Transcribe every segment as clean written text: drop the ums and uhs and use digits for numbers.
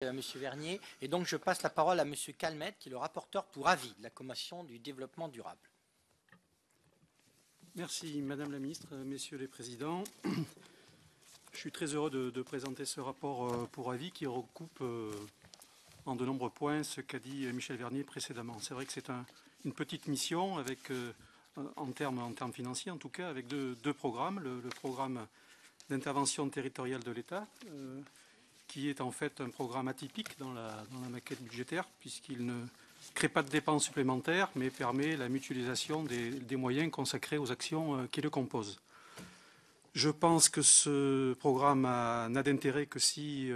Monsieur Vernier. Et donc, je passe la parole à Monsieur Calmette, qui est le rapporteur pour avis de la Commission du développement durable. Merci Madame la Ministre, Messieurs les Présidents. Je suis très heureux de présenter ce rapport pour avis qui recoupe en de nombreux points ce qu'a dit Michel Vernier précédemment. C'est vrai que c'est une petite mission avec, en termes financiers en tout cas, avec deux programmes. Le programme d'intervention territoriale de l'État, qui est en fait un programme atypique dans la maquette budgétaire, puisqu'il ne crée pas de dépenses supplémentaires, mais permet la mutualisation des moyens consacrés aux actions qui le composent. Je pense que ce programme n'a d'intérêt que si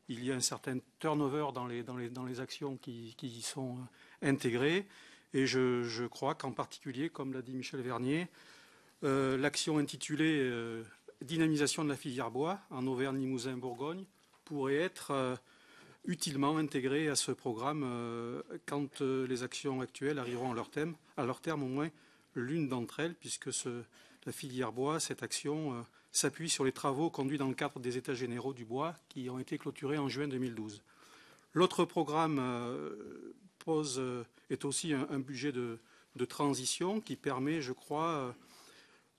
il y a un certain turnover dans les actions qui y sont intégrées. Et je crois qu'en particulier, comme l'a dit Michel Vernier, l'action intitulée Dynamisation de la filière bois en Auvergne-Limousin-Bourgogne pourrait être utilement intégrée à ce programme quand les actions actuelles arriveront à leur terme, au moins l'une d'entre elles, puisque la filière bois, cette action, s'appuie sur les travaux conduits dans le cadre des États généraux du bois qui ont été clôturés en juin 2012. L'autre programme est aussi un budget de transition qui permet, je crois,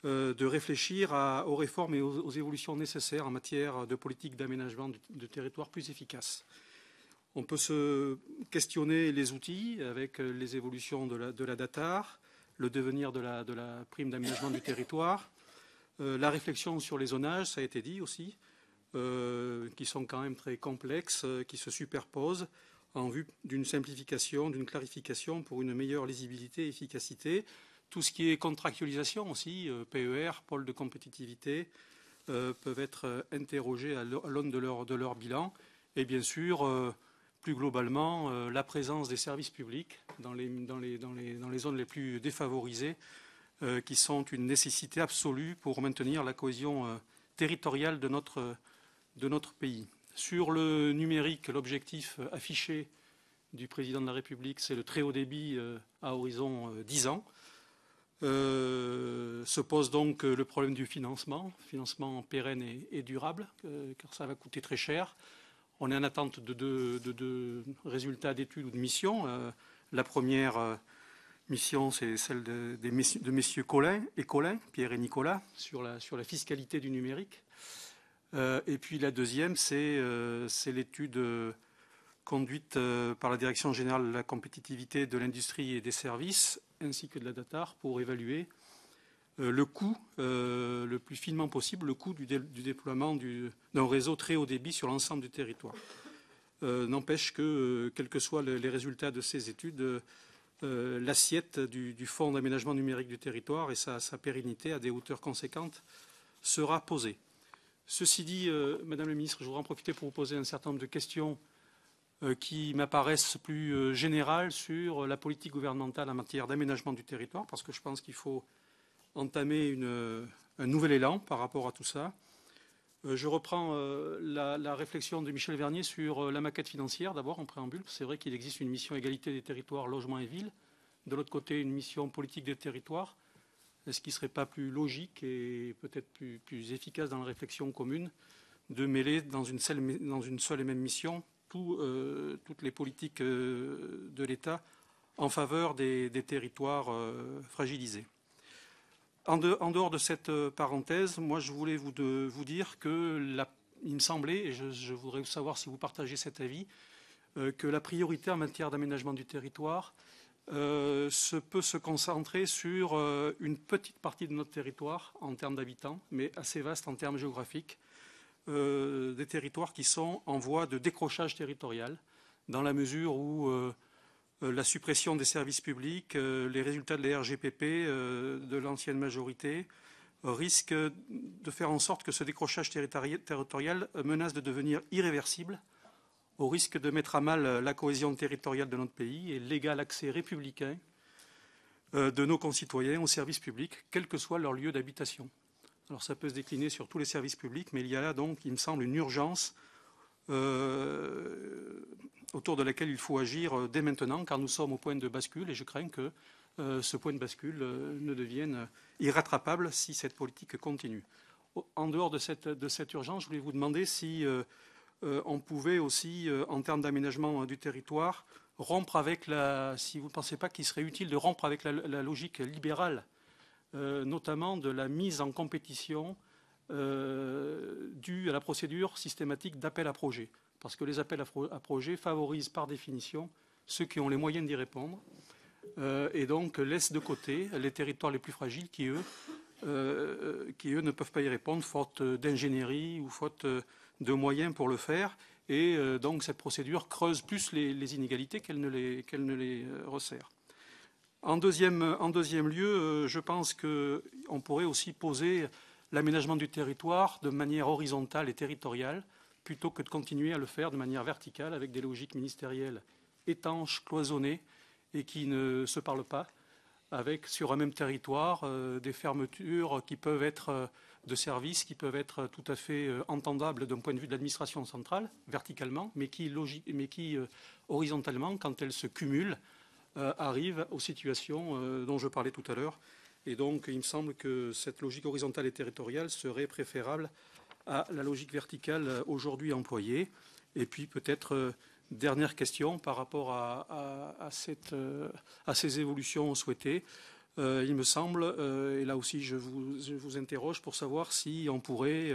de réfléchir aux réformes et aux évolutions nécessaires en matière de politique d'aménagement de territoire plus efficace. On peut se questionner les outils avec les évolutions de la DATAR, le devenir de la prime d'aménagement du territoire, la réflexion sur les zonages, ça a été dit aussi, qui sont quand même très complexes, qui se superposent en vue d'une simplification, d'une clarification pour une meilleure lisibilité et efficacité. Tout ce qui est contractualisation aussi, PER, pôle de compétitivité, peuvent être interrogés à l'aune de leur bilan. Et bien sûr, plus globalement, la présence des services publics dans les zones les plus défavorisées, qui sont une nécessité absolue pour maintenir la cohésion territoriale de notre pays. Sur le numérique, l'objectif affiché du Président de la République, c'est le très haut débit à horizon 10 ans. Se pose donc le problème du financement pérenne et durable, car ça va coûter très cher. On est en attente de deux résultats d'études ou de missions. La première mission, c'est celle de messieurs Colin, Pierre et Nicolas, sur la fiscalité du numérique. Et puis la deuxième, c'est l'étude conduite par la Direction générale de la compétitivité de l'industrie et des services, ainsi que de la DATAR, pour évaluer le coût, le plus finement possible, le coût du déploiement d'un réseau très haut débit sur l'ensemble du territoire. N'empêche que, quels que soient les résultats de ces études, l'assiette du Fonds d'aménagement numérique du territoire et sa pérennité à des hauteurs conséquentes sera posée. Ceci dit, Madame la Ministre, je voudrais en profiter pour vous poser un certain nombre de questions qui m'apparaissent plus générales sur la politique gouvernementale en matière d'aménagement du territoire, parce que je pense qu'il faut entamer un nouvel élan par rapport à tout ça. Je reprends la réflexion de Michel Vernier sur la maquette financière, d'abord en préambule. C'est vrai qu'il existe une mission égalité des territoires, logement et ville. De l'autre côté, une mission politique des territoires. Est-ce qu'il ne serait pas plus logique et peut-être plus efficace dans la réflexion commune de mêler dans une seule et même mission toutes les politiques de l'État en faveur des territoires fragilisés. En dehors de cette parenthèse, moi je voulais vous dire que il me semblait, et je voudrais savoir si vous partagez cet avis, que la priorité en matière d'aménagement du territoire peut se concentrer sur une petite partie de notre territoire en termes d'habitants, mais assez vaste en termes géographiques, des territoires qui sont en voie de décrochage territorial, dans la mesure où la suppression des services publics, les résultats de la RGPP de l'ancienne majorité risquent de faire en sorte que ce décrochage territorial menace de devenir irréversible, au risque de mettre à mal la cohésion territoriale de notre pays et l'égal accès républicain de nos concitoyens aux services publics, quel que soit leur lieu d'habitation. Alors ça peut se décliner sur tous les services publics, mais il y a là donc, il me semble, une urgence autour de laquelle il faut agir dès maintenant, car nous sommes au point de bascule, et je crains que ce point de bascule ne devienne irrattrapable si cette politique continue. En dehors de cette urgence, je voulais vous demander si on pouvait aussi, en termes d'aménagement du territoire, rompre avec si vous ne pensez pas qu'il serait utile de rompre avec la logique libérale, notamment de la mise en compétition due à la procédure systématique d'appel à projet. Parce que les appels à projet favorisent par définition ceux qui ont les moyens d'y répondre et donc laissent de côté les territoires les plus fragiles qui, eux, ne peuvent pas y répondre, faute d'ingénierie ou faute de moyens pour le faire. Et donc cette procédure creuse plus les inégalités qu'elle ne les resserre. En deuxième lieu, je pense qu'on pourrait aussi poser l'aménagement du territoire de manière horizontale et territoriale, plutôt que de continuer à le faire de manière verticale avec des logiques ministérielles étanches, cloisonnées et qui ne se parlent pas, avec sur un même territoire des fermetures qui peuvent être de services, qui peuvent être tout à fait entendables d'un point de vue de l'administration centrale, verticalement, mais qui horizontalement, quand elles se cumulent, arrivent aux situations dont je parlais tout à l'heure. Et donc, il me semble que cette logique horizontale et territoriale serait préférable à la logique verticale aujourd'hui employée. Et puis, peut-être, dernière question par rapport à ces évolutions souhaitées. Il me semble, et là aussi je vous interroge pour savoir si on pourrait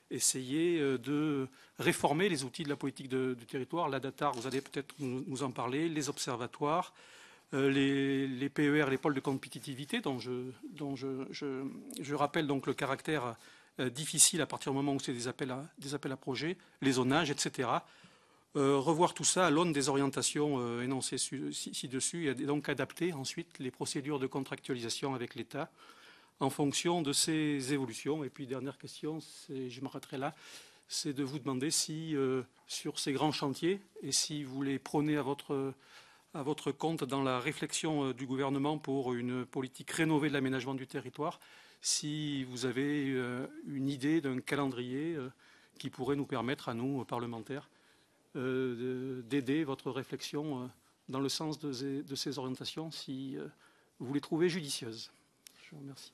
essayer de réformer les outils de la politique du territoire. La DATAR, vous allez peut-être nous en parler, les observatoires, les PER, les pôles de compétitivité, dont je rappelle donc le caractère difficile à partir du moment où c'est des appels à projets, les zonages, etc. Revoir tout ça à l'aune des orientations énoncées ci-dessus et donc adapter ensuite les procédures de contractualisation avec l'État en fonction de ces évolutions. Et puis dernière question, je m'arrêterai là, c'est de vous demander si sur ces grands chantiers et si vous les prenez à votre compte dans la réflexion du gouvernement pour une politique rénovée de l'aménagement du territoire, si vous avez une idée d'un calendrier qui pourrait nous permettre à nous, parlementaires, d'aider votre réflexion dans le sens de ces orientations si vous les trouvez judicieuses. Je vous remercie.